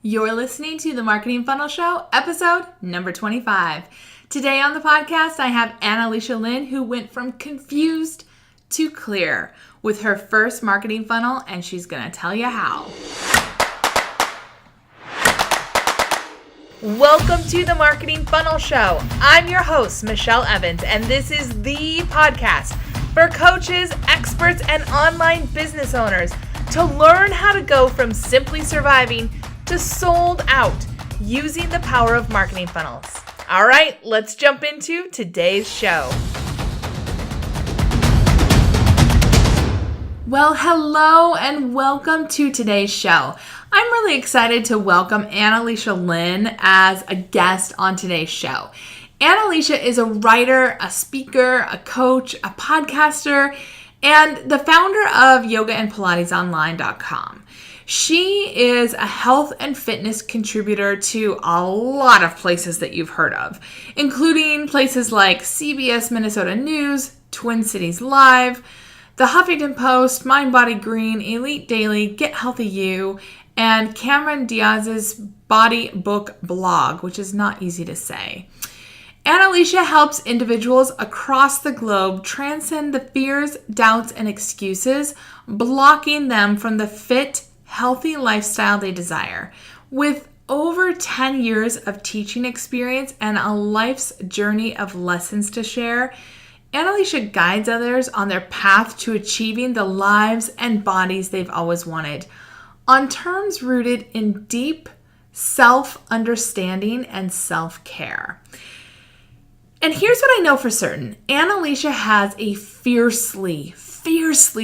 You're listening to the Marketing Funnel Show, episode number 25. Today on the podcast, I have Annalicia Lynn, who went from confused to clear with her first marketing funnel, and she's going to tell you how. Welcome to the Marketing Funnel Show. I'm your host, Michelle Evans, and this is the podcast for coaches, experts, and online business owners to learn how to go from simply surviving to sold out using the power of marketing funnels. All right, let's jump into today's show. Well, hello and welcome to today's show. I'm really excited to welcome Annalicia Lynn as a guest on today's show. Annalicia is a writer, a speaker, a coach, a podcaster, and the founder of yogaandpilatesonline.com. She is a health and fitness contributor to a lot of places that you've heard of, including places like CBS Minnesota News, Twin Cities Live, The Huffington Post, Mind Body Green, Elite Daily, Get Healthy You, and Cameron Diaz's Body Book blog, which is not easy to say. Annalicia helps individuals across the globe transcend the fears, doubts, and excuses, blocking them from the fit, healthy lifestyle they desire. With over 10 years of teaching experience and a life's journey of lessons to share, Annalicia guides others on their path to achieving the lives and bodies they've always wanted, on terms rooted in deep self-understanding and self-care. And here's what I know for certain. Annalicia has a fiercely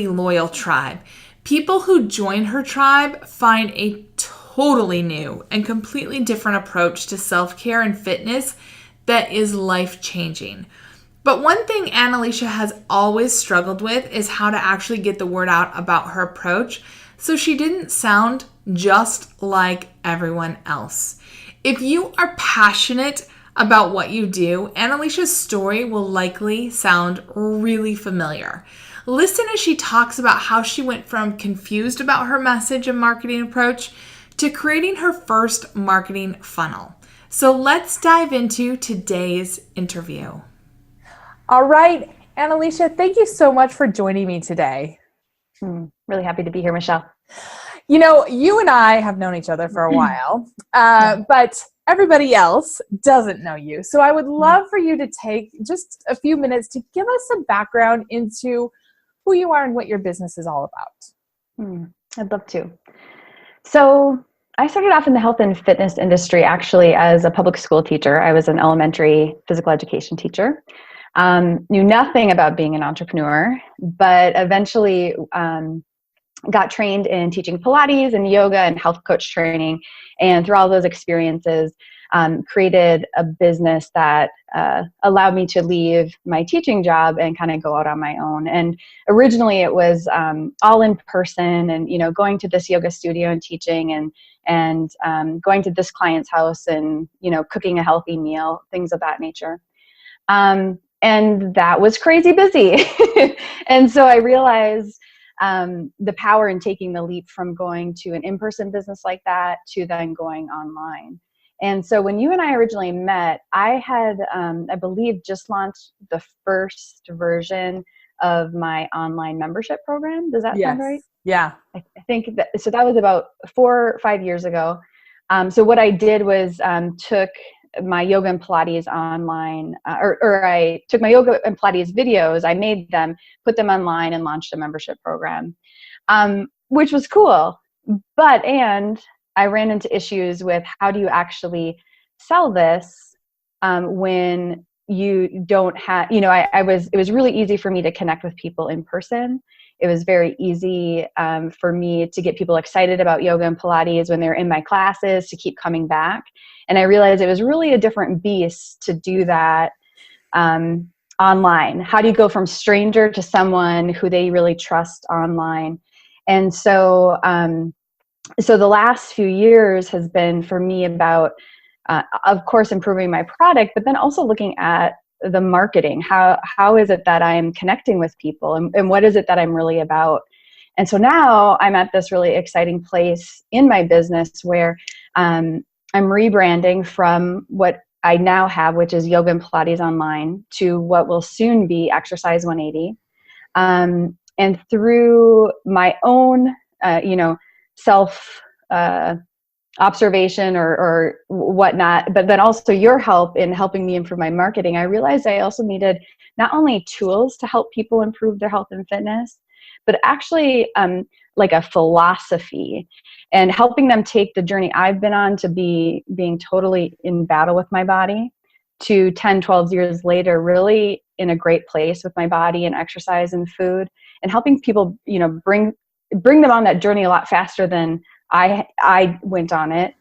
loyal tribe. People who join her tribe find a totally new and completely different approach to self-care and fitness that is life-changing. But one thing Annalicia has always struggled with is how to actually get the word out about her approach so she didn't sound just like everyone else. If you are passionate about what you do, Annalicia's story will likely sound really familiar. Listen as she talks about how she went from confused about her message and marketing approach to creating her first marketing funnel. So let's dive into today's interview. All right, Annalicia, thank you so much for joining me today. Really happy to be here, Michelle. You know, you and I have known each other for a while, but everybody else doesn't know you. So I would love for you to take just a few minutes to give us some background into who you are and what your business is all about. I'd love to. So I started off in the health and fitness industry actually as a public school teacher. I was an elementary physical education teacher. Knew nothing about being an entrepreneur, but eventually got trained in teaching Pilates and yoga and health coach training. And through all those experiences, created a business that allowed me to leave my teaching job and kind of go out on my own. And originally it was all in person and, you know, going to this yoga studio and teaching and going to this client's house and, you know, cooking a healthy meal, things of that nature. And that was crazy busy. And so I realized the power in taking the leap from going to an in-person business like that to then going online. And so when you and I originally met, I had, I believe, just launched the first version of my online membership program. Does that sound right? Yeah. I think that, so that was about 4 or 5 years ago. So what I did was took my yoga and Pilates online, or I took my yoga and Pilates videos, I made them, put them online and launched a membership program, which was cool. And I ran into issues with how do you actually sell this when you don't have, you know, it was really easy for me to connect with people in person. It was very easy for me to get people excited about yoga and Pilates when they're in my classes to keep coming back. And I realized it was really a different beast to do that online. How do you go from stranger to someone who they really trust online? And so, so the last few years has been for me about, of course, improving my product, but then also looking at the marketing. How is it that I'm connecting with people and what is it that I'm really about? And so now I'm at this really exciting place in my business where I'm rebranding from what I now have, which is Yoga and Pilates Online, to what will soon be Exercise 180. And through my own, self observation or whatnot, but then also your help in helping me improve my marketing, I realized I also needed not only tools to help people improve their health and fitness, but actually like a philosophy and helping them take the journey I've been on to being totally in battle with my body to 10, 12 years later, really in a great place with my body and exercise and food, and helping people, bring them on that journey a lot faster than I went on it.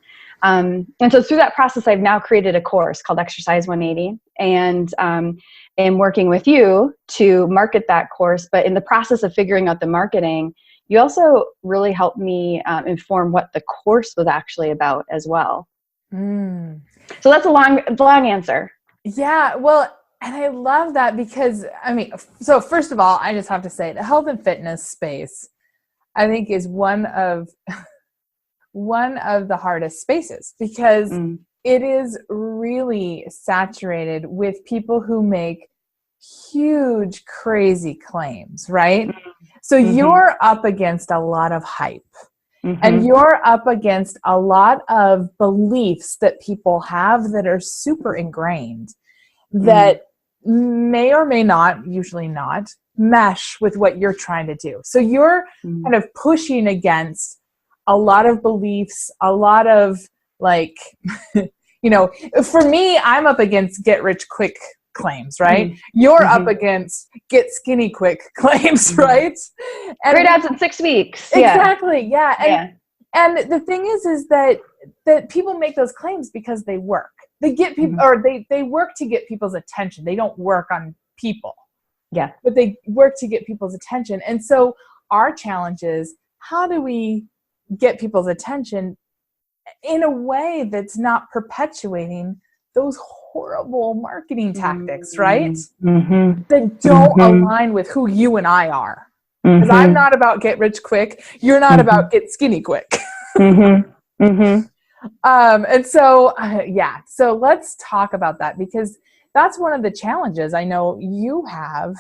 And so through that process, I've now created a course called Exercise 180, and am working with you to market that course. But in the process of figuring out the marketing, you also really helped me inform what the course was actually about as well. So that's a long answer. Yeah, well, and I love that because, so first of all, I just have to say the health and fitness space, I think, is one of the hardest spaces because it is really saturated with people who make huge, crazy claims, right? So you're up against a lot of hype. And you're up against a lot of beliefs that people have that are super ingrained that may or may not, usually not, mesh with what you're trying to do. So you're kind of pushing against a lot of beliefs, a lot of for me, I'm up against get rich quick claims, right? You're up against get skinny quick claims, right? And great abs in 6 weeks. Exactly. Yeah. And the thing is that people make those claims because they work. They get people, or they work to get people's attention. They don't work on people. Yeah. But they work to get people's attention. And so our challenge is, how do we get people's attention in a way that's not perpetuating those horrible marketing tactics, right? That don't align with who you and I are. Because I'm not about get rich quick. You're not about get skinny quick. And so, so let's talk about that, because that's one of the challenges I know you have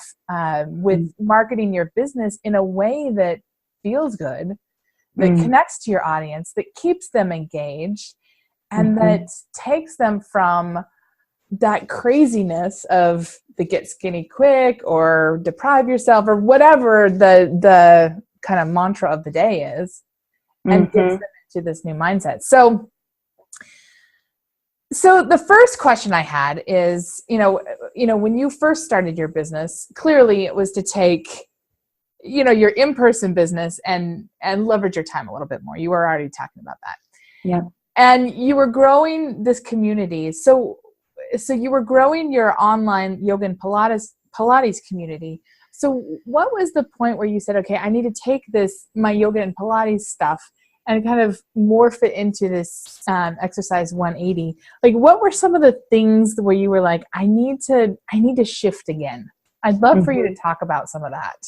with marketing your business in a way that feels good, that connects to your audience, that keeps them engaged, and that takes them from that craziness of the get skinny quick or deprive yourself or whatever the kind of mantra of the day is, and gets them into this new mindset. So the first question I had is, when you first started your business, clearly it was to take, your in-person business and leverage your time a little bit more. You were already talking about that. Yeah. And you were growing this community. So you were growing your online yoga and Pilates community. So what was the point where you said, okay, I need to take my yoga and Pilates stuff and kind of morph it into this exercise 180? Like, what were some of the things where you were like, I need to shift again? I'd love for you to talk about some of that.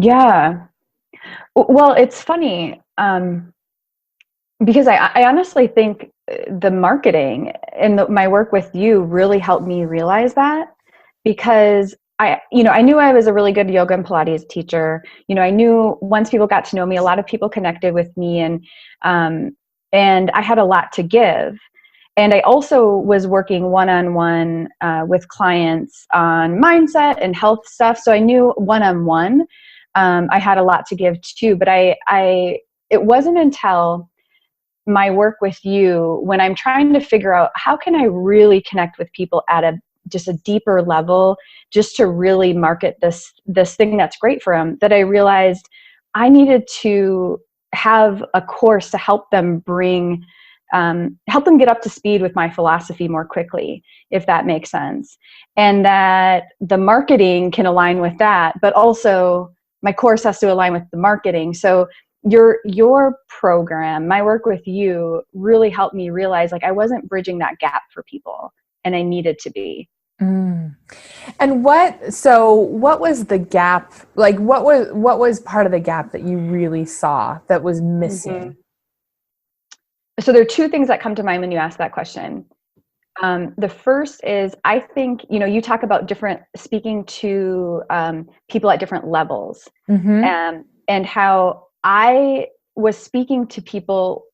Yeah. Well, it's funny because I honestly think the marketing and my work with you really helped me realize that, because I knew I was a really good yoga and Pilates teacher. I knew once people got to know me, a lot of people connected with me, and I had a lot to give. And I also was working one-on-one with clients on mindset and health stuff. So I knew one-on-one, I had a lot to give too. But it wasn't until my work with you, when I'm trying to figure out how can I really connect with people at just a deeper level, just to really market this thing that's great for them, that I realized I needed to have a course to help them help them get up to speed with my philosophy more quickly, if that makes sense. And that the marketing can align with that, but also my course has to align with the marketing. So your program, my work with you, really helped me realize I wasn't bridging that gap for people, and I needed to be. And what was the gap? Like, what was part of the gap that you really saw that was missing? So there are two things that come to mind when you ask that question. The first is, I think, you talk about speaking to people at different levels, and how I was speaking to people.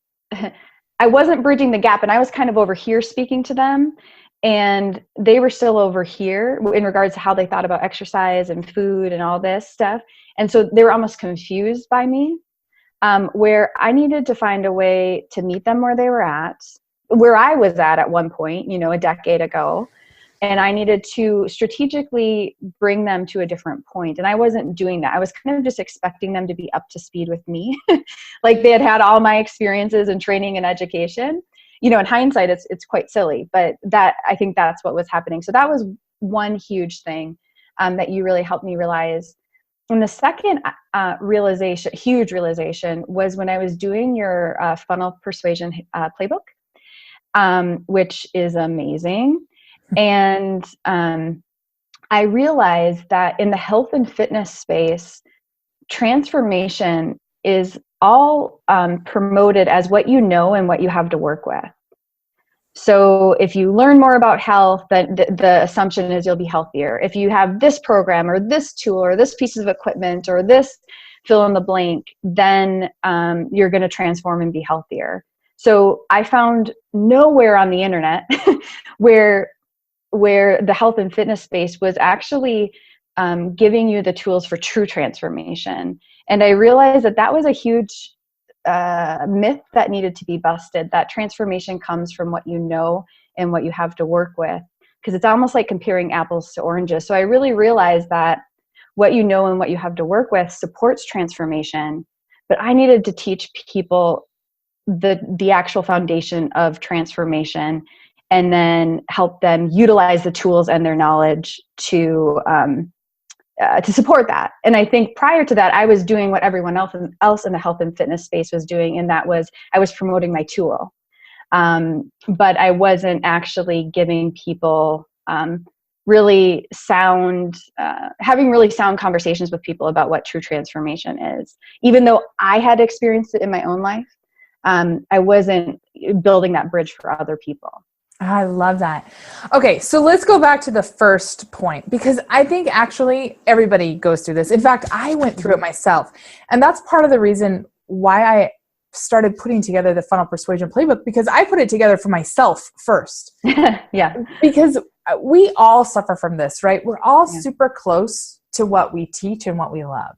I wasn't bridging the gap, and I was kind of over here speaking to them, and they were still over here in regards to how they thought about exercise and food and all this stuff. And so they were almost confused by me, where I needed to find a way to meet them where I was at one point, a decade ago. And I needed to strategically bring them to a different point. And I wasn't doing that. I was kind of just expecting them to be up to speed with me. Like they had all my experiences and training and education. In hindsight, it's quite silly, but I think that's what was happening. So that was one huge thing that you really helped me realize. And the second huge realization, was when I was doing your funnel persuasion playbook, which is amazing. And I realized that in the health and fitness space, transformation is all promoted as what you know and what you have to work with. So if you learn more about health, then the assumption is you'll be healthier. If you have this program or this tool or this piece of equipment or this fill in the blank, then you're going to transform and be healthier. So I found nowhere on the internet where the health and fitness space was actually giving you the tools for true transformation. And I realized that was a huge myth that needed to be busted, that transformation comes from what you know and what you have to work with, because it's almost like comparing apples to oranges. So I really realized that what you know and what you have to work with supports transformation, but I needed to teach people the actual foundation of transformation, and then help them utilize the tools and their knowledge to support that. And I think prior to that, I was doing what everyone else in the health and fitness space was doing, and that was I was promoting my tool, but I wasn't actually giving people having really sound conversations with people about what true transformation is. Even though I had experienced it in my own life, I wasn't building that bridge for other people. I love that. Okay, so let's go back to the first point, because I think actually everybody goes through this. In fact, I went through it myself. And that's part of the reason why I started putting together the funnel persuasion playbook, because I put it together for myself first. Yeah. Because we all suffer from this, right? We're all super close to what we teach and what we love.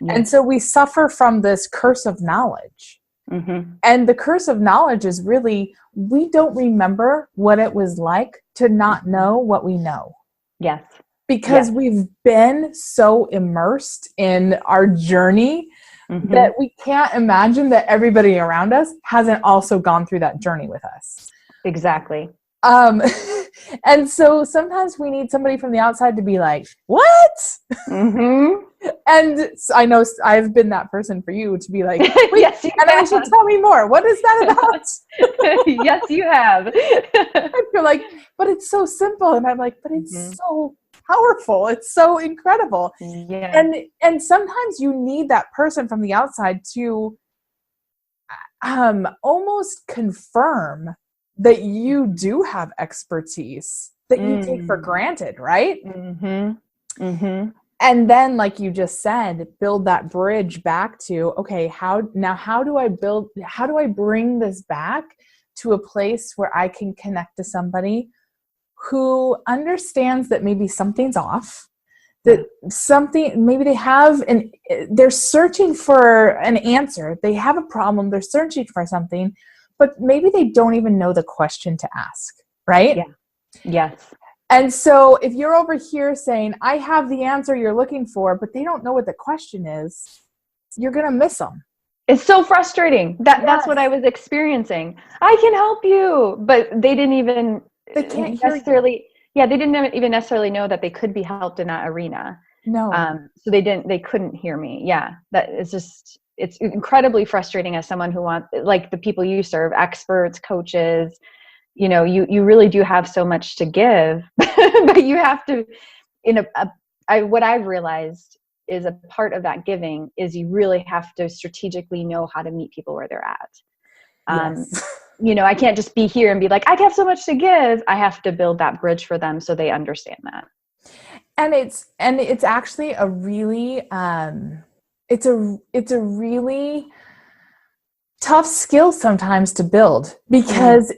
Yeah. And so we suffer from this curse of knowledge. Mm-hmm. And the curse of knowledge is really, we don't remember what it was like to not know what we know. Yes. Because we've been so immersed in our journey that we can't imagine that everybody around us hasn't also gone through that journey with us. Exactly. And so sometimes we need somebody from the outside to be like, what? Mm-hmm. And I know I've been that person for you to be like, yes, and I should tell me more. What is that about? Yes, you have. I feel like, but it's so simple. And I'm like, but it's so powerful. It's so incredible. Yeah. And sometimes you need that person from the outside to almost confirm that you do have expertise that you take for granted, right? Mm-hmm. Mm-hmm. And then, like you just said, build that bridge back to, okay, how do I bring this back to a place where I can connect to somebody who understands that maybe something's off, that maybe they're searching for an answer. They have a problem. They're searching for something, but maybe they don't even know the question to ask, right? Yeah. Yes. And so if you're over here saying, I have the answer you're looking for, but they don't know what the question is, you're going to miss them. It's so frustrating. That's what I was experiencing. I can help you, but they didn't even necessarily know that they could be helped in that arena. No. So they couldn't hear me. Yeah. It's incredibly frustrating as someone who wants, like the people you serve, experts, coaches, you really do have so much to give, but you have to, what I've realized is a part of that giving is you really have to strategically know how to meet people where they're at. Yes. I can't just be here and be like, I have so much to give. I have to build that bridge for them so they understand that. And it's actually a really it's a really tough skill sometimes to build, because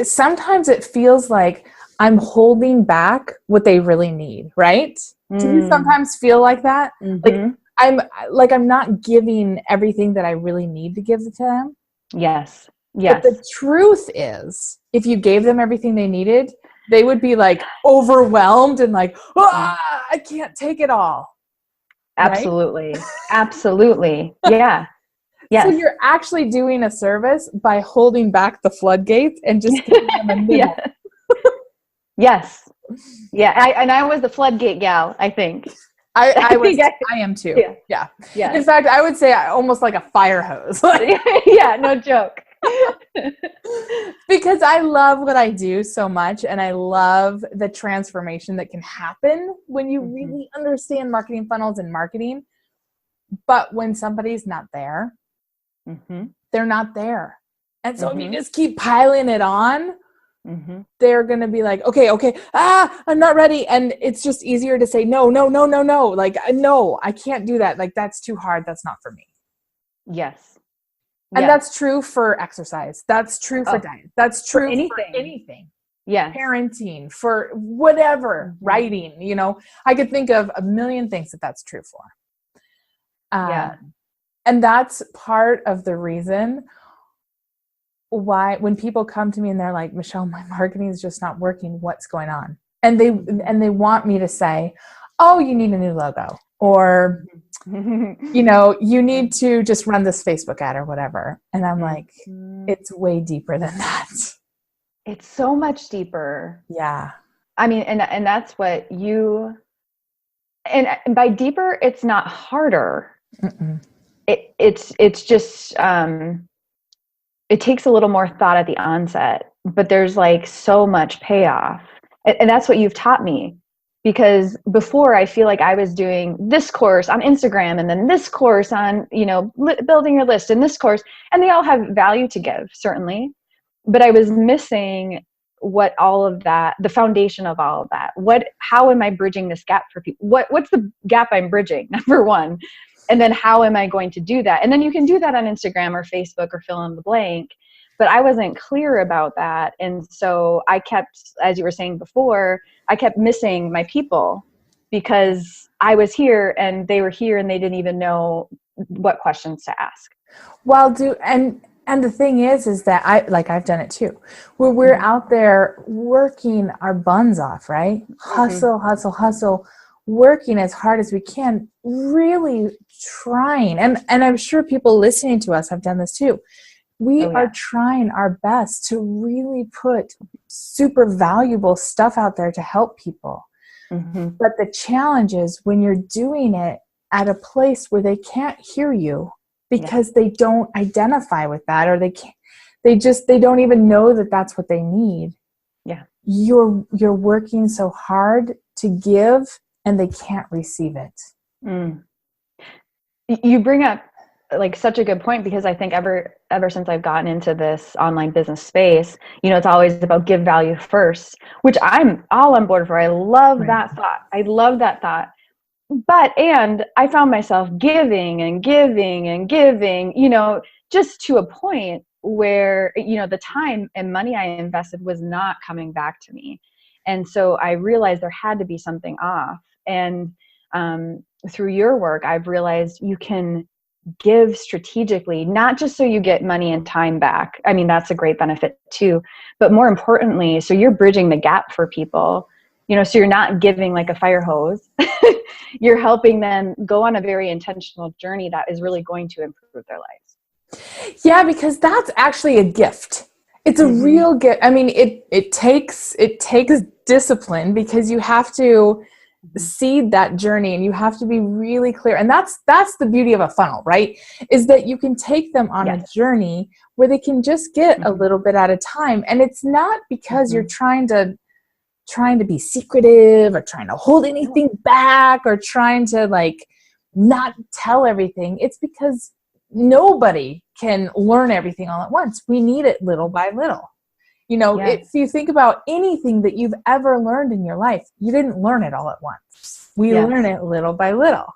sometimes it feels like I'm holding back what they really need, right? Do you sometimes feel like that? I'm not giving everything that I really need to give to them. Yes. But the truth is, if you gave them everything they needed, they would be like overwhelmed and like, I can't take it all. Absolutely. Right? Absolutely. Yeah. Yes. So you're actually doing a service by holding back the floodgates and just giving them a nibble. Yes. Yeah. I was the floodgate gal, I think. I am too. Yeah. In fact, I would say almost like a fire hose. Yeah, no joke. Because I love what I do so much, and I love the transformation that can happen when you really understand marketing funnels and marketing. But when somebody's not there, they're not there. And so if you just keep piling it on, they're going to be like, okay, I'm not ready. And it's just easier to say, no. Like, no, I can't do that. Like, that's too hard. That's not for me. Yes. And that's true for exercise. That's true for diet. That's true for anything. Yeah. Parenting, for whatever, writing, I could think of a million things that's true for. And that's part of the reason why when people come to me and they're like, Michelle, my marketing is just not working. What's going on? And they want me to say, oh, you need a new logo, or, you need to just run this Facebook ad or whatever. And I'm like, it's way deeper than that. It's so much deeper. Yeah. I mean, and that's what and by deeper, it's not harder. It's just, it takes a little more thought at the onset, but there's like so much payoff. And that's what you've taught me, because before I feel like I was doing this course on Instagram and then this course on, building your list, and this course, and they all have value to give, certainly. But I was missing what all of that, the foundation of all of that. How am I bridging this gap for people? What's the gap I'm bridging? Number one. And then how am I going to do that? And then you can do that on Instagram or Facebook or fill in the blank. But I wasn't clear about that. And so I kept, as you were saying before, I kept missing my people, because I was here and they were here and they didn't even know what questions to ask. Well, and the thing is that I've done it too, where we're out there working our buns off, right? Hustle, working as hard as we can, really trying. And I'm sure people listening to us have done this too. We are trying our best to really put super valuable stuff out there to help people. But the challenge is when you're doing it at a place where they can't hear you because they don't identify with that, or they don't even know that that's what they need. Yeah. You're working so hard to give, and they can't receive it. You bring up like such a good point, because I think ever since I've gotten into this online business space, it's always about give value first, which I'm all on board for. I love that thought. I love that thought. And I found myself giving and giving and giving, just to a point where, the time and money I invested was not coming back to me. And so I realized there had to be something off. And through your work, I've realized you can give strategically, not just so you get money and time back. I mean, that's a great benefit too, but more importantly, so you're bridging the gap for people, so you're not giving like a fire hose. You're helping them go on a very intentional journey that is really going to improve their lives. Yeah, because that's actually a gift. It's a real gift. I mean, it takes discipline, because you have to seed that journey, and you have to be really clear. And that's the beauty of a funnel, right? Is that you can take them on a journey where they can just get a little bit at a time. And it's not because you're trying to be secretive, or trying to hold anything back, or trying to like not tell everything. It's because nobody can learn everything all at once. We need it little by little. Yes. If you think about anything that you've ever learned in your life, you didn't learn it all at once. We learn it little by little.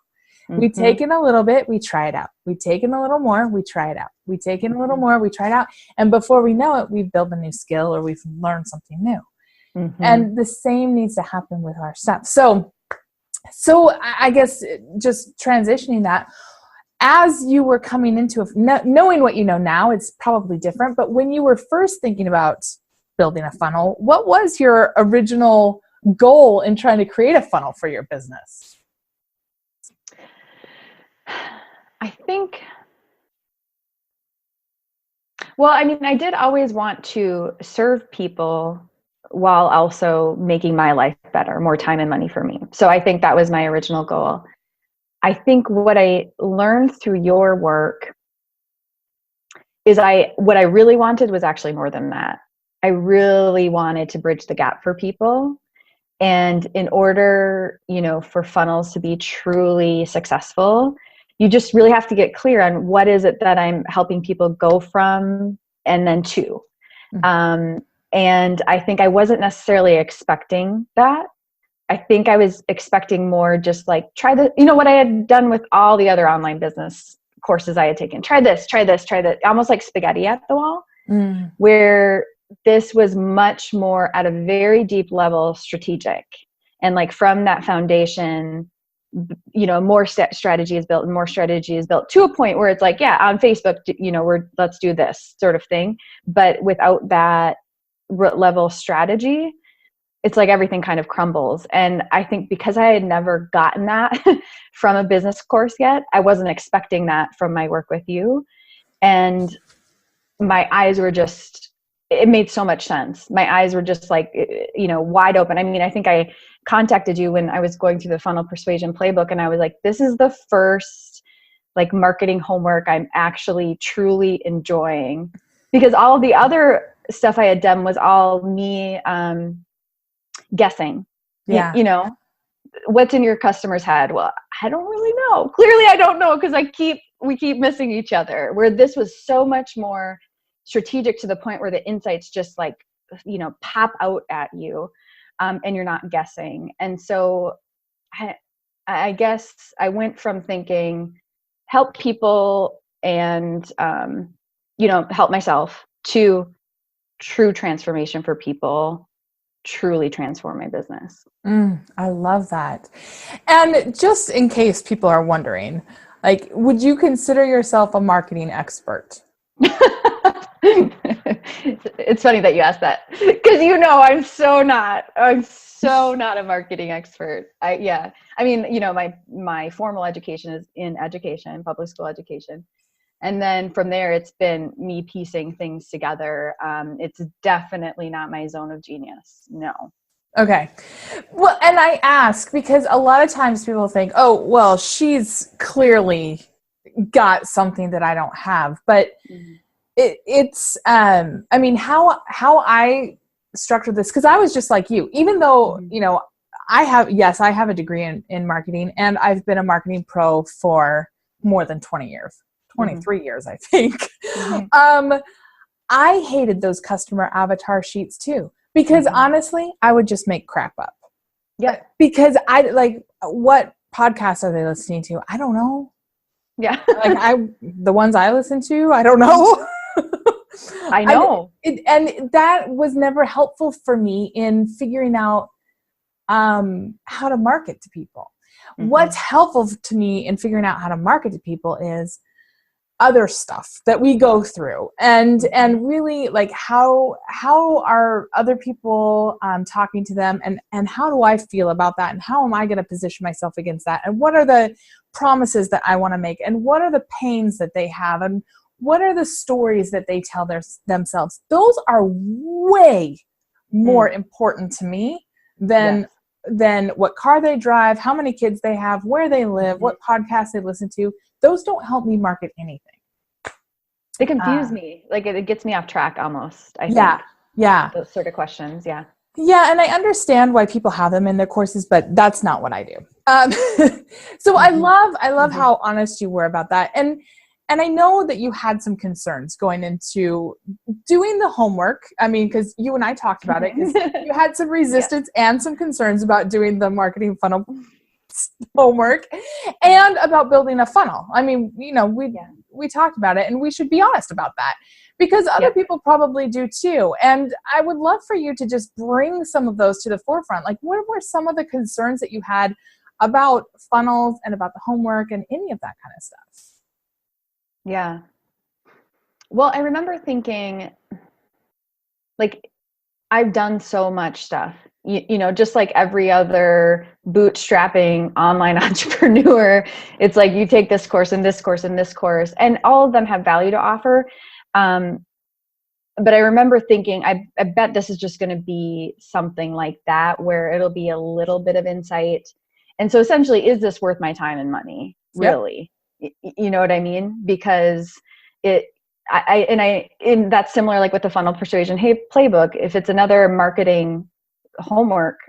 We take in a little bit, we try it out. We take in a little more, we try it out. We take in a little more, we try it out. And before we know it, we've built a new skill or we've learned something new. And the same needs to happen with our stuff. So I guess just transitioning that, as you were coming into knowing what you know now, it's probably different. But when you were first thinking about building a funnel, what was your original goal in trying to create a funnel for your business? I think, well, I mean, I did always want to serve people while also making my life better, more time and money for me. So I think that was my original goal. I think what I learned through your work is what I really wanted was actually more than that. I really wanted to bridge the gap for people. And in order, for funnels to be truly successful, you just really have to get clear on what is it that I'm helping people go from and then to. And I think I wasn't necessarily expecting that. I think I was expecting more just like, try what I had done with all the other online business courses I had taken. Try this, try that. Almost like spaghetti at the wall, where this was much more at a very deep level strategic. And like from that foundation, more strategy is built and more strategy is built to a point where it's like, yeah, on Facebook, let's do this sort of thing. But without that level strategy, it's like everything kind of crumbles. And I think because I had never gotten that from a business course yet, I wasn't expecting that from my work with you. And my eyes were it made so much sense. My eyes were just like, wide open. I mean, I think I contacted you when I was going through the funnel persuasion playbook, and I was like, this is the first like marketing homework I'm actually truly enjoying, because all the other stuff I had done was all me guessing. Yeah. What's in your customer's head? Well, I don't really know. Clearly I don't know, because we keep missing each other, where this was so much more strategic to the point where the insights just like, pop out at you, and you're not guessing. And so I guess I went from thinking help people and, help myself, to true transformation for people, truly transform my business. I love that. And just in case people are wondering, like, would you consider yourself a marketing expert? It's funny that you asked that, because I'm so not a marketing expert. I mean, my formal education is in education, public school education. And then from there, it's been me piecing things together. It's definitely not my zone of genius. No. Okay. Well, and I ask because a lot of times people think, oh, well, she's clearly got something that I don't have. But it's I mean, how I structured this, because I was just like you, even though, I have a degree in marketing, and I've been a marketing pro for more than 20 years. 23 years, I think. I hated those customer avatar sheets too, because honestly, I would just make crap up. Yeah. Because what podcasts are they listening to? I don't know. Yeah. The ones I listen to, I don't know. I know. And that was never helpful for me in figuring out how to market to people. What's helpful to me in figuring out how to market to people is other stuff that we go through, and really like how are other people talking to them, and how do I feel about that, and how am I going to position myself against that, and what are the promises that I want to make, and what are the pains that they have, and what are the stories that they tell themselves. Those are way more important to me than what car they drive, how many kids they have, where they live, what podcasts they listen to. Those don't help me market anything. They confuse me. Like it gets me off track almost, I think. Yeah. Those sort of questions. Yeah. Yeah. And I understand why people have them in their courses, but that's not what I do. So I love how honest you were about that. And And I know that you had some concerns going into doing the homework. I mean, because you and I talked about it, because you had some resistance and some concerns about doing the marketing funnel homework and about building a funnel. I mean, we talked about it, and we should be honest about that, because other people probably do too. And I would love for you to just bring some of those to the forefront. Like, what were some of the concerns that you had about funnels and about the homework and any of that kind of stuff? Yeah. Well, I remember thinking, like, I've done so much stuff, just like every other bootstrapping online entrepreneur. It's like you take this course and this course and this course, and all of them have value to offer. But I remember thinking, I bet this is just going to be something like that, where it'll be a little bit of insight. And so essentially, is this worth my time and money? Really? Yep. You know what I mean? Because that's similar, like with the funnel persuasion, hey, playbook, if it's another marketing homework,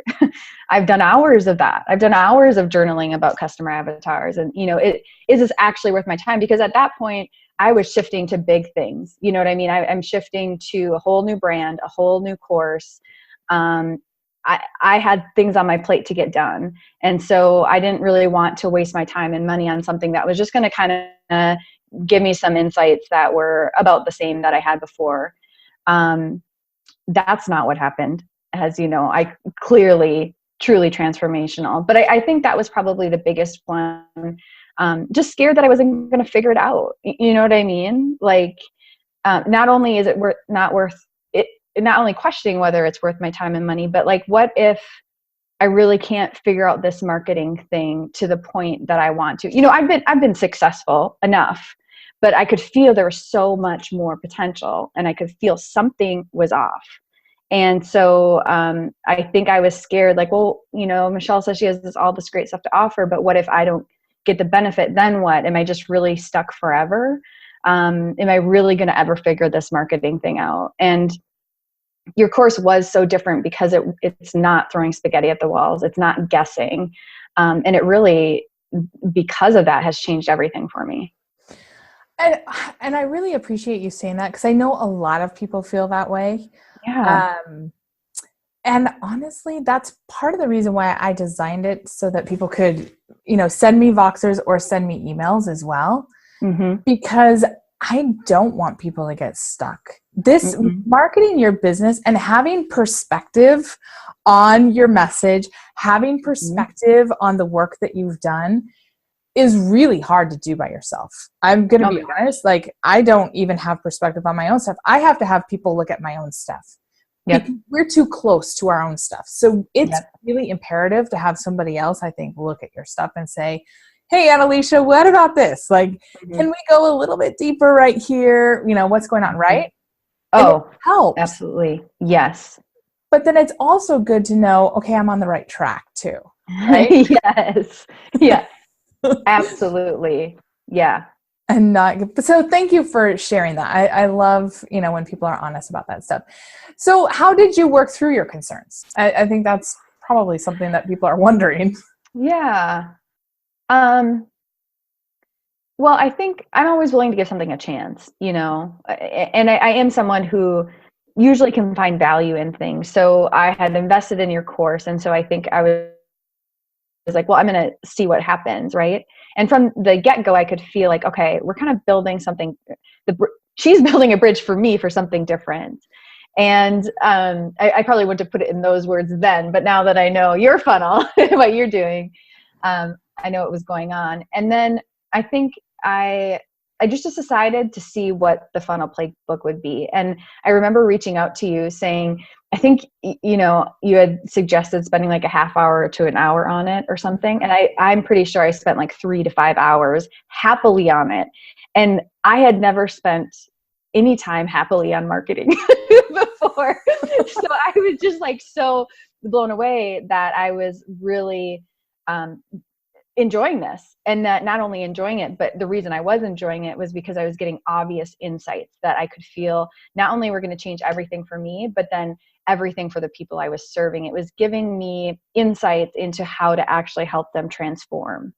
I've done hours of that. I've done hours of journaling about customer avatars. And, is this actually worth my time? Because at that point, I was shifting to big things. You know what I mean? I'm shifting to a whole new brand, a whole new course. I had things on my plate to get done. And so I didn't really want to waste my time and money on something that was just going to kind of give me some insights that were about the same that I had before. That's not what happened. As you know, I clearly, truly transformational. But I think that was probably the biggest one. Just scared that I wasn't going to figure it out. You know what I mean? Like, not only is it not worth it, not only questioning whether it's worth my time and money, but like, what if I really can't figure out this marketing thing to the point that I want to? I've been successful enough, but I could feel there was so much more potential, and I could feel something was off. And so I think I was scared, like, well, Michelle says she has all this great stuff to offer, but what if I don't get the benefit? Then what? Am I just really stuck forever? Am I really going to ever figure this marketing thing out? And your course was so different because it's not throwing spaghetti at the walls. It's not guessing. And it really, because of that, has changed everything for me. And I really appreciate you saying that, because I know a lot of people feel that way. Yeah. And honestly, that's part of the reason why I designed it, so that people could, send me Voxers or send me emails as well. Mm-hmm. Because I don't want people to get stuck. This marketing your business and having perspective on your message, having perspective on the work that you've done is really hard to do by yourself. I'm going to be honest. Like, I don't even have perspective on my own stuff. I have to have people look at my own stuff. Yep. We're too close to our own stuff. So it's really imperative to have somebody else, I think, look at your stuff and say, hey, Annalicia, what about this? Like, can we go a little bit deeper right here? What's going on, right? Oh, helps. Absolutely. Yes. But then it's also good to know, okay, I'm on the right track too. Right? Yes. Yeah. Absolutely. Yeah. And so thank you for sharing that. I love, when people are honest about that stuff. So how did you work through your concerns? I think that's probably something that people are wondering. Yeah. Well, I think I'm always willing to give something a chance, and I am someone who usually can find value in things. So I had invested in your course. And so I think I was like, well, I'm going to see what happens. Right. And from the get-go, I could feel like, okay, we're kind of building something. She's building a bridge for me for something different. And I probably wouldn't have put it in those words then, but now that I know your funnel, what you're doing, I know what was going on. And then I think I just decided to see what the funnel playbook would be. And I remember reaching out to you saying, I think, you had suggested spending like a half hour to an hour on it or something. And I'm pretty sure I spent like 3 to 5 hours happily on it. And I had never spent any time happily on marketing before. So I was just like so blown away that I was really enjoying this, and that not only enjoying it, but the reason I was enjoying it was because I was getting obvious insights that I could feel not only were going to change everything for me, but then everything for the people I was serving. It was giving me insights into how to actually help them transform.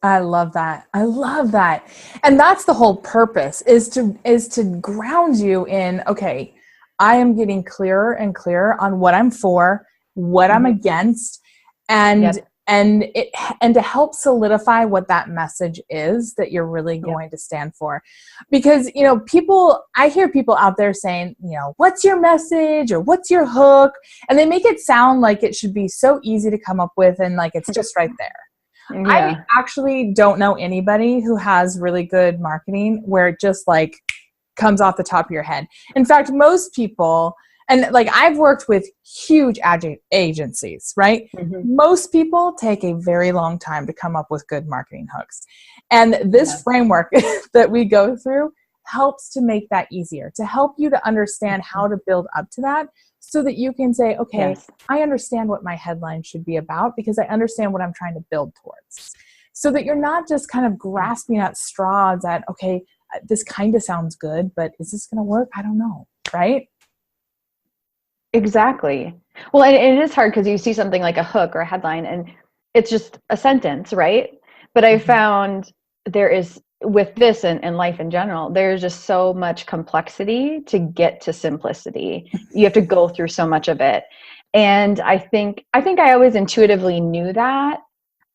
I love that. I love that. And that's the whole purpose is to ground you in, okay, I am getting clearer and clearer on what I'm for, what I'm against, and Yep. and to help solidify what that message is that you're really Yep. going to stand for. Because, I hear people out there saying, what's your message or what's your hook? And they make it sound like it should be so easy to come up with and like it's just right there. I Yeah. actually don't know anybody who has really good marketing where it just like comes off the top of your head. In fact, most people, and like I've worked with huge agencies, right? Most people take a very long time to come up with good marketing hooks. And this framework that we go through helps to make that easier, to help you to understand how to build up to that so that you can say, okay, Yes. I understand what my headline should be about because I understand what I'm trying to build towards. So that you're not just kind of grasping at straws at, okay, this kind of sounds good, but is this going to work? I don't know, right? Exactly. Well, and it is hard because you see something like a hook or a headline and it's just a sentence, right? But I found there is, with this and life in general, there's just so much complexity to get to simplicity. You have to go through so much of it. And I think I always intuitively knew that.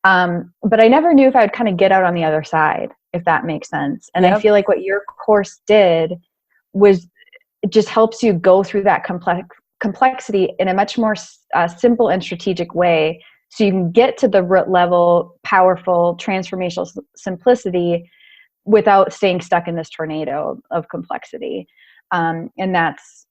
But I never knew if I would kind of get out on the other side, if that makes sense. And I Yep. feel like what your course did was it just helps you go through that complexity in a much more simple and strategic way, so you can get to the root level, powerful, transformational simplicity without staying stuck in this tornado of complexity. And that's,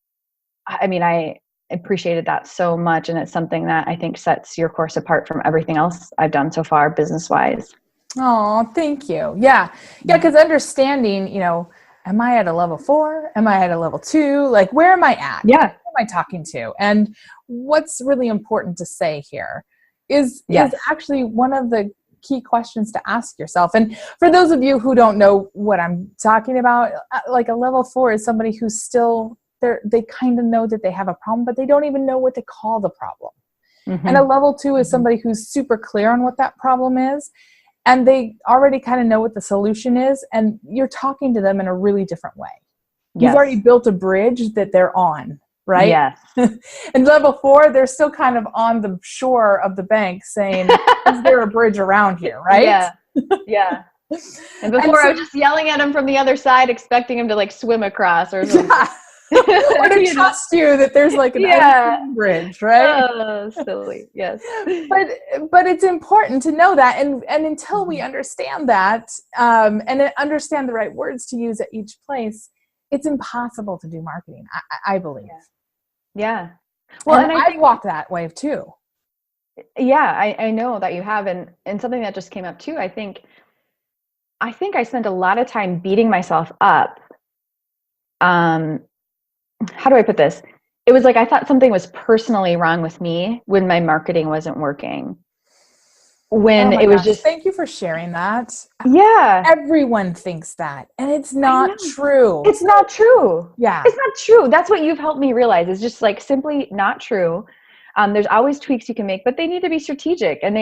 I mean, I appreciated that so much. And it's something that I think sets your course apart from everything else I've done so far, business wise. Oh, thank you. Yeah. Yeah. Because understanding, am I at a level 4? Am I at a level 2? Like, where am I at? Yeah. Who am I talking to? And what's really important to say here is Yes. actually one of the key questions to ask yourself. And for those of you who don't know what I'm talking about, like a level 4 is somebody who's still there. They kind of know that they have a problem, but they don't even know what to call the problem. And a level 2 is somebody who's super clear on what that problem is. And they already kind of know what the solution is. And you're talking to them in a really different way. You've already built a bridge that they're on, right? Yes. And level 4, they're still kind of on the shore of the bank saying, is there a bridge around here, right? Yeah. Yeah. And before I was just yelling at him from the other side, expecting him to like swim across or something. Yeah. Or to trust you that there's like an unseen bridge, right? Oh, silly. Yes. But it's important to know that, and until we understand that, and understand the right words to use at each place, it's impossible to do marketing. I believe. Yeah. Well, and I've walked that way too. Yeah, I know that you have, and something that just came up too. I think I spent a lot of time beating myself up. How do I put this? It was like I thought something was personally wrong with me when my marketing wasn't working. When it was just, thank you for sharing that. yeah, Everyone thinks that, and it's not true. It's not true. Yeah. It's not true. That's what you've helped me realize. It's just like simply not true. There's always tweaks you can make, but they need to be strategic. And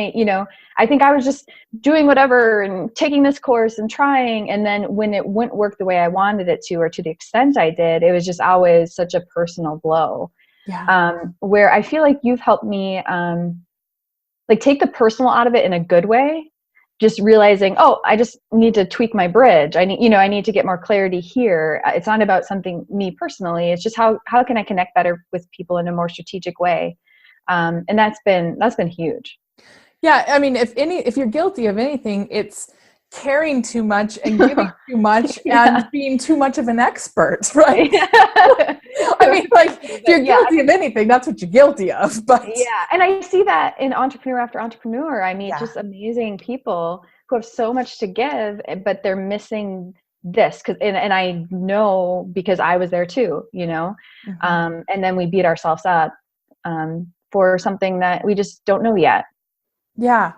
I think I was just doing whatever and taking this course and trying. And then when it wouldn't work the way I wanted it to, or to the extent I did, it was just always such a personal blow. Yeah. Where I feel like you've helped me, like take the personal out of it in a good way. Just realizing, oh, I just need to tweak my bridge. I need to get more clarity here. It's not about something me personally. It's just how can I connect better with people in a more strategic way. And that's been huge. Yeah. I mean, if you're guilty of anything, it's caring too much and giving too much and being too much of an expert, right? I mean, like, if you're guilty of anything, that's what you're guilty of. But yeah, and I see that in entrepreneur after entrepreneur. I meet just amazing people who have so much to give, but they're missing this and I know because I was there too, and then we beat ourselves up for something that we just don't know yet. Yeah,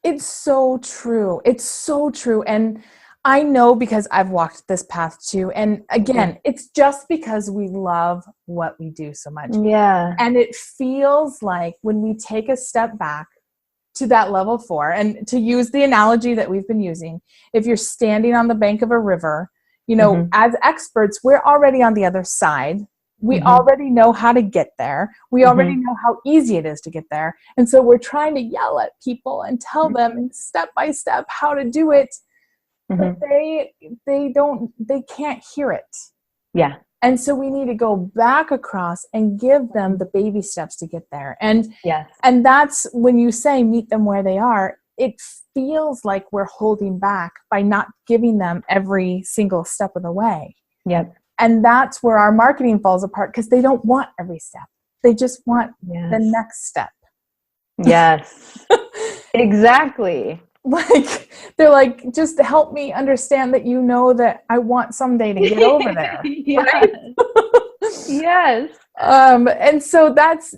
it's so true. It's so true. And I know because I've walked this path too. And again, it's just because we love what we do so much. Yeah. And it feels like when we take a step back to that level 4, and to use the analogy that we've been using, if you're standing on the bank of a river, you know, as experts, we're already on the other side. We already know how to get there. We already know how easy it is to get there. And so we're trying to yell at people and tell them step by step how to do it. But they can't hear it. Yeah. And so we need to go back across and give them the baby steps to get there. And and that's when you say meet them where they are, it feels like we're holding back by not giving them every single step of the way. Yep. And that's where our marketing falls apart, because they don't want every step. They just want the next step. Yes. Exactly. Like, they're like, just help me understand that, you know, that I want someday to get over there. Yes. Yes. And so that's,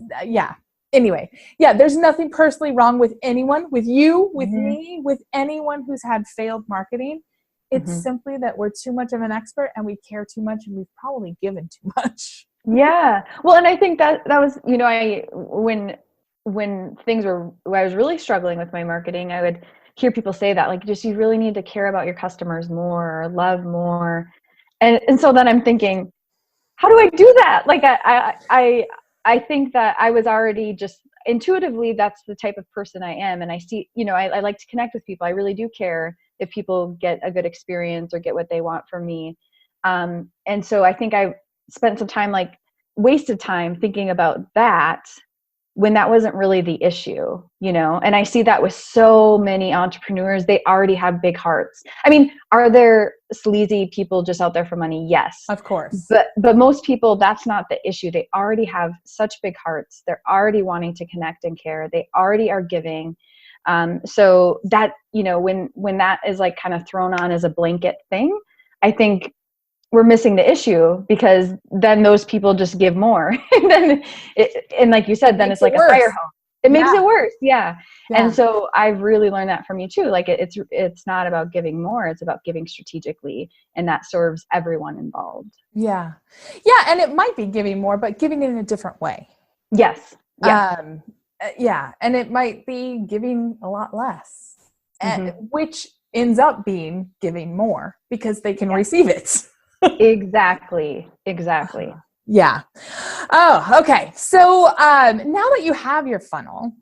Anyway, there's nothing personally wrong with anyone, with you, with me, with anyone who's had failed marketing. It's simply that we're too much of an expert and we care too much, and we've probably given too much. Yeah. Well, and I think that was, you know, when I was really struggling with my marketing, I would hear people say that, like, just, you really need to care about your customers more, or love more. And so then I'm thinking, how do I do that? Like, I think that I was already just intuitively, that's the type of person I am. And I see, you know, I like to connect with people. I really do care if people get a good experience or get what they want from me. And so I think I spent some time, like wasted time, thinking about that when that wasn't really the issue, you know? And I see that with so many entrepreneurs. They already have big hearts. I mean, are there sleazy people just out there for money? Yes. Of course. But most people, that's not the issue. They already have such big hearts. They're already wanting to connect and care. They already are giving. So that, you know, when that is like kind of thrown on as a blanket thing, I think we're missing the issue, because then those people just give more. And then and like you said, then it's like a fire hose. It makes it worse. Yeah. And so I've really learned that from you too. Like, it's not about giving more, it's about giving strategically, and that serves everyone involved. Yeah. Yeah. And it might be giving more, but giving it in a different way. Yes. Yeah. And it might be giving a lot less, which ends up being giving more, because they can receive it. Exactly. Yeah. Oh, okay. So now that you have your funnel,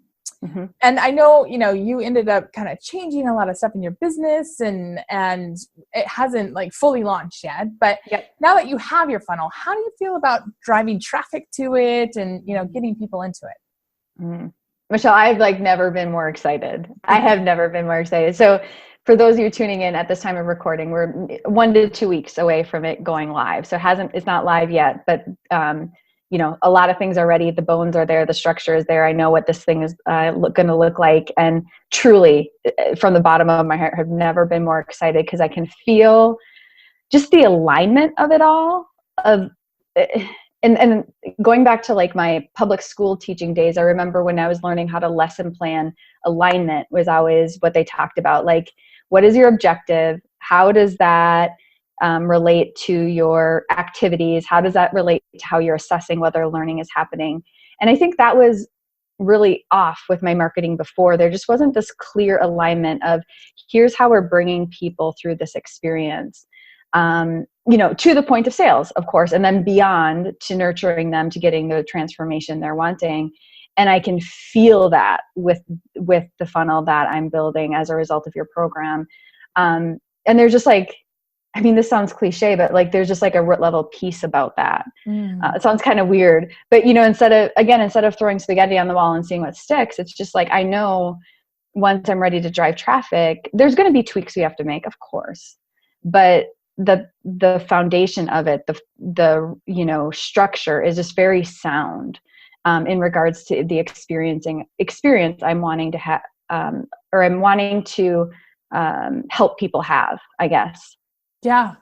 and I know, you know, you ended up kind of changing a lot of stuff in your business, and it hasn't like fully launched yet, but now that you have your funnel, how do you feel about driving traffic to it and, you know, getting people into it? Michelle, I've like never been more excited. I have never been more excited. So for those of you tuning in at this time of recording, we're 1 to 2 weeks away from it going live. So it's not live yet, but you know, a lot of things are ready. The bones are there. The structure is there. I know what this thing is going to look like. And truly, from the bottom of my heart, I've never been more excited, because I can feel just the alignment of it all. And going back to like my public school teaching days, I remember when I was learning how to lesson plan, alignment was always what they talked about. Like, what is your objective? How does that relate to your activities? How does that relate to how you're assessing whether learning is happening? And I think that was really off with my marketing before. There just wasn't this clear alignment of, here's how we're bringing people through this experience. You know, to the point of sales, of course, and then beyond, to nurturing them to getting the transformation they're wanting. And I can feel that with the funnel that I'm building as a result of your program. And there's just like, I mean, this sounds cliche, but like, there's just like a root level piece about that. It sounds kind of weird, but you know, instead of throwing spaghetti on the wall and seeing what sticks, it's just like, I know once I'm ready to drive traffic, there's going to be tweaks we have to make, of course, but the foundation of it, the you know, structure is just very sound in regards to the experience I'm wanting to have, or I'm wanting to help people have, I guess. Yeah.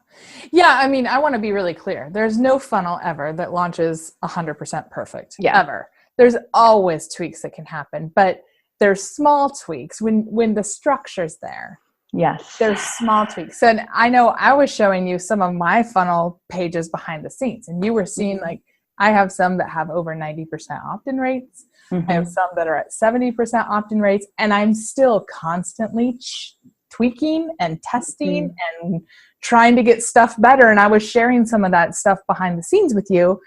I mean, I want to be really clear. There's no funnel ever that launches 100% perfect. Ever. There's always tweaks that can happen, but there's small tweaks when the structure's there. Yes. There's small tweaks. And I know I was showing you some of my funnel pages behind the scenes, and you were seeing like, I have some that have over 90% opt-in rates. I have Mm-hmm. some that are at 70% opt-in rates, and I'm still constantly tweaking and testing Mm-hmm. and trying to get stuff better. And I was sharing some of that stuff behind the scenes with you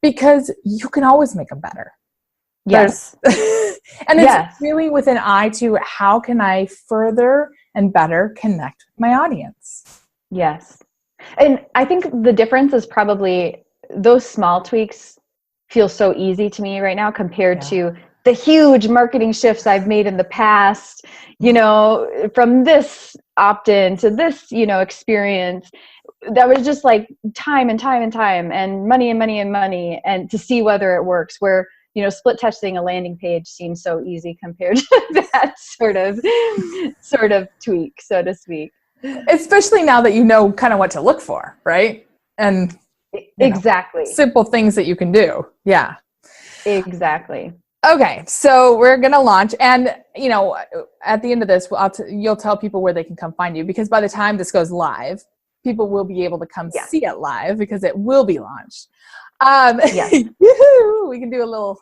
because you can always make them better. Yes. And it's Yes. really with an eye to how can I further and better connect with my audience. Yes. And I think the difference is probably those small tweaks feel so easy to me right now compared to the huge marketing shifts I've made in the past, from this opt-in to this, experience that was just like time and time and time and money and money and money, and to see whether it works, where split testing a landing page seems so easy compared to that sort of tweak, so to speak. Especially now that you know kind of what to look for, right? And exactly, simple things that you can do. Yeah. Exactly. Okay, so we're gonna launch, and at the end of this, you'll tell people where they can come find you, because by the time this goes live, people will be able to come see it live because it will be launched. Yes. We can do a little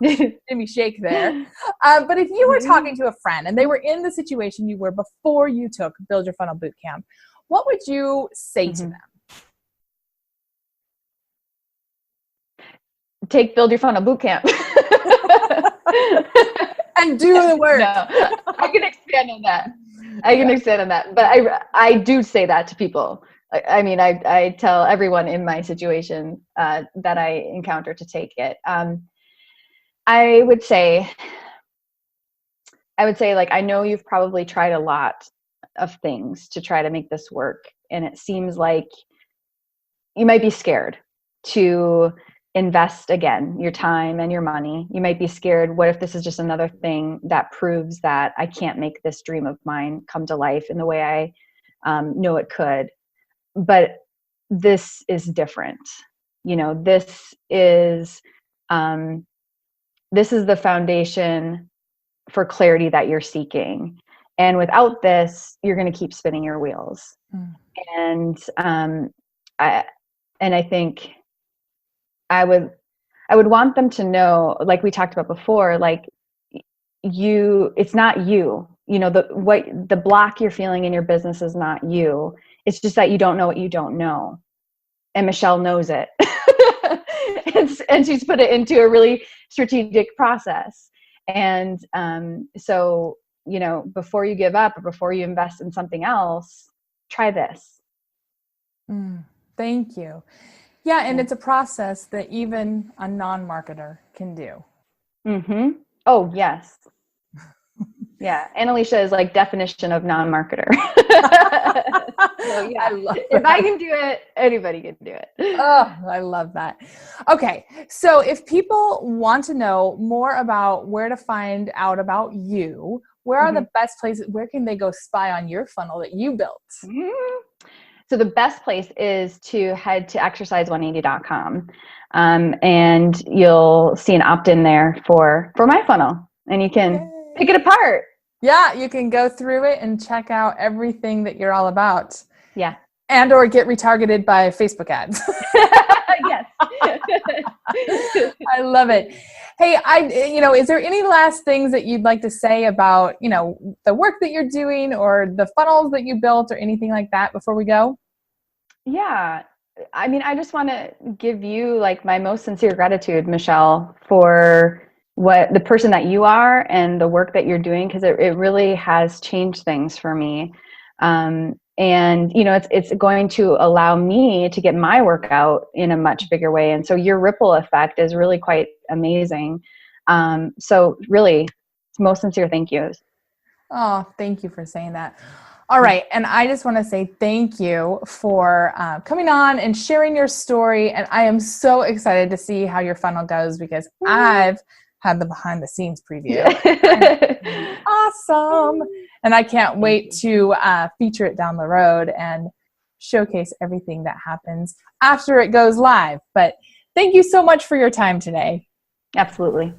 Jimmy shake there. But if you were talking to a friend and they were in the situation you were before you took Build Your Funnel Bootcamp, what would you say to them? Take Build Your Funnel Bootcamp. And do the work. No, I can expand on that. But I do say that to people. I mean, I tell everyone in my situation that I encounter to take it. I would say, like, I know you've probably tried a lot of things to try to make this work, and it seems like you might be scared to invest again your time and your money. You might be scared, what if this is just another thing that proves that I can't make this dream of mine come to life in the way I know it could. But this is different. This is the foundation for clarity that you're seeking. And without this, you're going to keep spinning your wheels. And I think I would want them to know, like we talked about before, like it's not you. The block you're feeling in your business is not you. It's just that you don't know what you don't know. And Michelle knows it. and she's put it into a really strategic process. And so, before you give up or before you invest in something else, try this. Thank you. Yeah, and it's a process that even a non-marketer can do. Mm-hmm. Oh, yes. Yeah, Annalicia is like definition of non-marketer. So, yeah, if I can do it, anybody can do it. Oh, I love that. Okay, so if people want to know more about where to find out about you, where are the best places? Where can they go spy on your funnel that you built? So the best place is to head to exercise180.com, and you'll see an opt-in there for my funnel, and you can pick it apart. Yeah, you can go through it and check out everything that you're all about. Yeah. And or get retargeted by Facebook ads. Yes. I love it. Hey, is there any last things that you'd like to say about, the work that you're doing or the funnels that you built or anything like that before we go? Yeah. I mean, I just want to give you like my most sincere gratitude, Michelle, for the person that you are and the work that you're doing, because it really has changed things for me. And it's going to allow me to get my work out in a much bigger way. And so your ripple effect is really quite amazing. So really, most sincere thank yous. Oh, thank you for saying that. All right. And I just want to say thank you for coming on and sharing your story. And I am so excited to see how your funnel goes, because I've had the behind the scenes preview. Awesome. And I can't wait to feature it down the road and showcase everything that happens after it goes live. But thank you so much for your time today. Absolutely.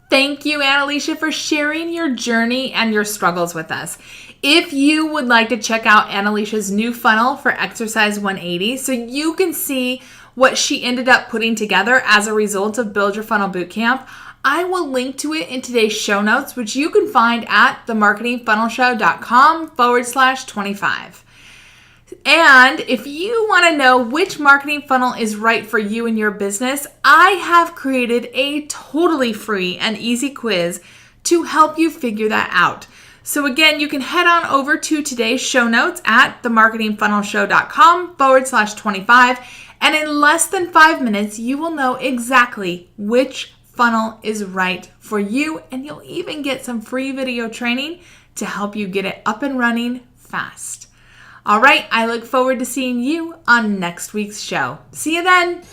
Thank you, Annalicia, for sharing your journey and your struggles with us. If you would like to check out Annalicia's new funnel for Exercise 180 so you can see what she ended up putting together as a result of Build Your Funnel Bootcamp, I will link to it in today's show notes, which you can find at themarketingfunnelshow.com/25. And if you want to know which marketing funnel is right for you and your business, I have created a totally free and easy quiz to help you figure that out. So again, you can head on over to today's show notes at themarketingfunnelshow.com/25. And in less than 5 minutes, you will know exactly which funnel is right for you. And you'll even get some free video training to help you get it up and running fast. All right, I look forward to seeing you on next week's show. See you then.